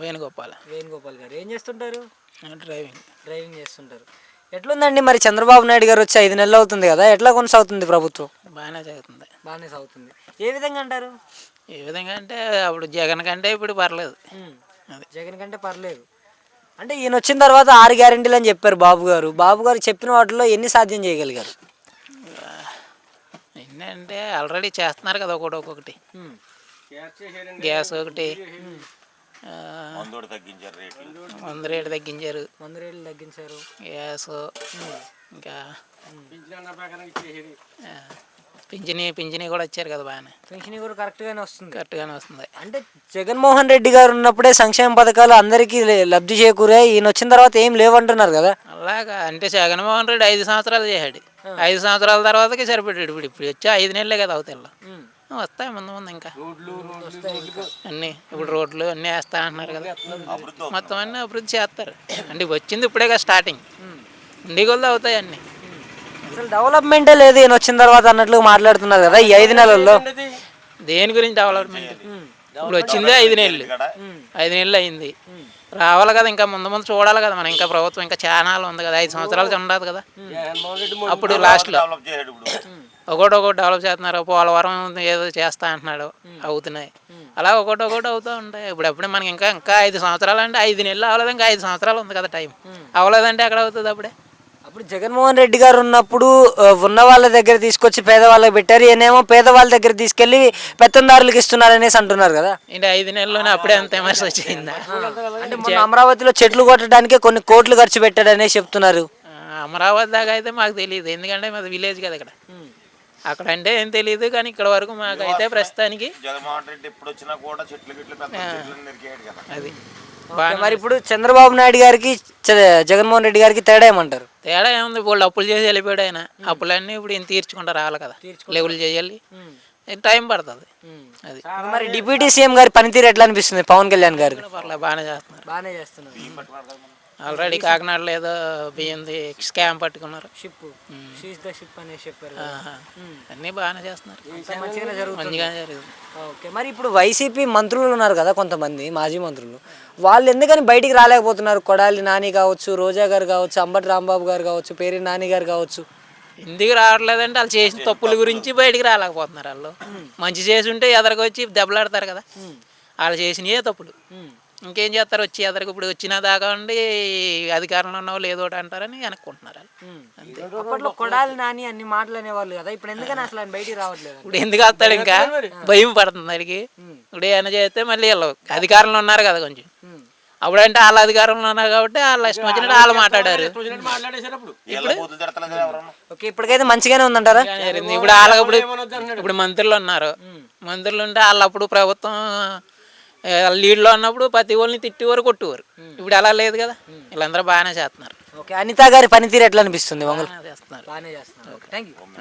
వేణుగోపాల్. వేణుగోపాల్ గారు ఏం చేస్తుంటారు? డ్రైవింగ్ చేస్తుంటారు. ఎట్లుందండి మరి చంద్రబాబు నాయుడు గారు వచ్చి 5 నెలలు అవుతుంది కదా, ఎట్లా కొనసాగుతుంది ప్రభుత్వం? బాగానే సాగుతుంది. ఏ విధంగా అంటారు? ఏ విధంగా అంటే అప్పుడు జగన్ కంటే ఇప్పుడు పర్లేదు. జగన్ కంటే పర్లేదు అంటే ఈయన వచ్చిన తర్వాత 6 గ్యారెంటీలు అని చెప్పారు బాబు గారు చెప్పిన వాటిలో ఎన్ని సాధ్యం చేయగలిగారు? ఏంటంటే ఆల్రెడీ చేస్తున్నారు కదా ఒక్కొక్కటి. గ్యాస్ ఒకటి, మందు రేటు తగ్గించారు, గ్యాస్, ఇంకా పింఛనీ కూడా వచ్చారు కదా బాగానే. పింఛనీ కూడా కరెక్ట్గానే వస్తుంది. అంటే జగన్మోహన్ రెడ్డి గారు ఉన్నప్పుడే సంక్షేమ పథకాలు అందరికీ లబ్ధి చేకూరాయి, ఈయన వచ్చిన తర్వాత ఏం లేవంటున్నారు కదా. అలాగా అంటే జగన్మోహన్ రెడ్డి 5 సంవత్సరాలు చేశాడు. 5 సంవత్సరాల తర్వాతకి సరిపెట్టాడు. ఇప్పుడు వచ్చి 5 నెలలే కదా అవుతాయి. వస్తాయి ముందు ఇంకా అన్నీ. ఇప్పుడు రోడ్లు అన్నీ వేస్తా అంటున్నారు కదా, మొత్తం అన్నీ అభివృద్ధి చేస్తారు. అంటే వచ్చింది ఇప్పుడే కదా స్టార్టింగ్, ఇండి కొలది అవుతాయి అన్నీ. అసలు డెవలప్మెంటే లేదు ఈయన వచ్చిన తర్వాత అన్నట్లుగా మాట్లాడుతున్నారు కదా ఈ 5 నెలల్లో. దేని గురించి డెవలప్మెంట్? ఇప్పుడు వచ్చిందే 5 నెలలు, 5 నెలలు అయింది. రావాలి కదా, ఇంకా ముందు చూడాలి కదా మనం. ఇంకా ప్రభుత్వం ఇంకా చాలా ఉంది కదా, 5 సంవత్సరాలు ఉండదు కదా. అప్పుడు లాస్ట్లో ఒకటి డెవలప్ చేస్తున్నారు. పోలవరం ఏదో చేస్తా అంటున్నాడు, అవుతున్నాయి. అలా ఒకటి అవుతూ ఉంటాయి. ఇప్పుడప్పుడే మనకి ఇంకా 5 సంవత్సరాలు అంటే 5 నెలలు అవ్వలేదు, ఇంకా 5 సంవత్సరాలు ఉంది కదా టైం. అవ్వలేదంటే ఎక్కడ అవుతుంది? అప్పుడు జగన్మోహన్ రెడ్డి గారు ఉన్నప్పుడు ఉన్న వాళ్ళ దగ్గర తీసుకొచ్చి పేదవాళ్ళకి పెట్టారు, ఈయనేమో పేదవాళ్ళ దగ్గర తీసుకెళ్లి పెత్తందారులకు ఇస్తున్నారు అనేసి అంటున్నారు కదా. అంటే 5 నెలల్లోనే అప్పుడే అంత ఎమర్స్ వచ్చిందా? అంటే మన అమరావతిలో చెట్లు కొట్టడానికి కొన్ని కోట్లు ఖర్చు పెట్టాడు అనేసి చెప్తున్నారు. అమరావతి దాకా అయితే మాకు తెలియదు, ఎందుకంటే మాది విలేజ్ కదా ఇక్కడ. అక్కడ అంటే ఏం తెలియదు, కానీ ఇక్కడ వరకు మాకు అయితే ప్రస్తుతానికి అది. మరి ఇప్పుడు చంద్రబాబు నాయుడు గారికి జగన్మోహన్ రెడ్డి గారికి తేడా ఏమంటారు? తేడా ఏముంది? వాళ్ళు అప్పులు చేసి వెళ్ళిపోయాడు ఆయన. అప్పులన్నీ ఇప్పుడు ఈయన తీర్చుకుంటా రావాలి కదా, లెవెల్ చేయాలి, టైం పడుతుంది. అది మరి డిప్యూటీ సీఎం గారి పనితీరు ఎట్లా అనిపిస్తుంది పవన్ కళ్యాణ్ గారు? పర్లేదు, బాగానే చేస్తున్నారు. ఆల్రెడీ కాకినాడలో ఏదో బియ్యంది స్కామ్ పట్టుకున్నారు. అన్నీ బాగానే చేస్తున్నారు, మంచిగానే జరుగుతుంది. ఓకే, మరి ఇప్పుడు వైసీపీ మంత్రులు ఉన్నారు కదా కొంతమంది మాజీ మంత్రులు, వాళ్ళు ఎందుకని బయటికి రాలేకపోతున్నారు? కొడాలి నాని కావచ్చు, రోజా గారు కావచ్చు, అంబటి రాంబాబు గారు కావచ్చు, పేరి నాని గారు కావచ్చు. ఎందుకు రావట్లేదంటే వాళ్ళు చేసిన తప్పుల గురించి బయటికి రాలేకపోతున్నారు. వాళ్ళు మంచి చేసి ఉంటే ఎదరికి వచ్చి దెబ్బలాడతారు కదా. వాళ్ళు చేసినవే తప్పులు, ఇంకేం చేస్తారు? వచ్చి ఎదరికి ఇప్పుడు వచ్చిన దాకా ఉండి అధికారంలో ఉన్న వాళ్ళు ఏదో అంటారని అనుకుంటున్నారు. అప్పట్లో కొడాలి నాని అన్ని మాటలు అనేవాళ్ళు కదా, ఇప్పుడు ఎందుకని అసలు ఆయన బయటికి రావట్లేదు? ఇప్పుడు ఎందుకు వస్తాడు? ఇంకా భయం పడుతుంది వాడికి. ఇప్పుడు ఏమైనా చేస్తే మళ్ళీ వీళ్ళు అధికారంలో ఉన్నారు కదా కొంచెం, అప్పుడంటే వాళ్ళ అధికారంలో ఉన్నారు కాబట్టి వాళ్ళ ఇష్టం వచ్చినట్టు వాళ్ళు మాట్లాడారు. ఇప్పటికైతే మంచిగానే ఉందంటారా? ఇప్పుడు వాళ్ళకి ఇప్పుడు మంత్రులు ఉన్నారు, మంత్రులు ఉంటే వాళ్ళు అప్పుడు ప్రభుత్వం లీడ్లో ఉన్నప్పుడు ప్రతి వాళ్ళని తిట్టేవారు, కొట్టేవారు. ఇప్పుడు అలా లేదు కదా, వీళ్ళందరూ బాగానే చేస్తున్నారు. అనిత గారి పనితీరు ఎట్లా అనిపిస్తుంది? చేస్తున్నారు.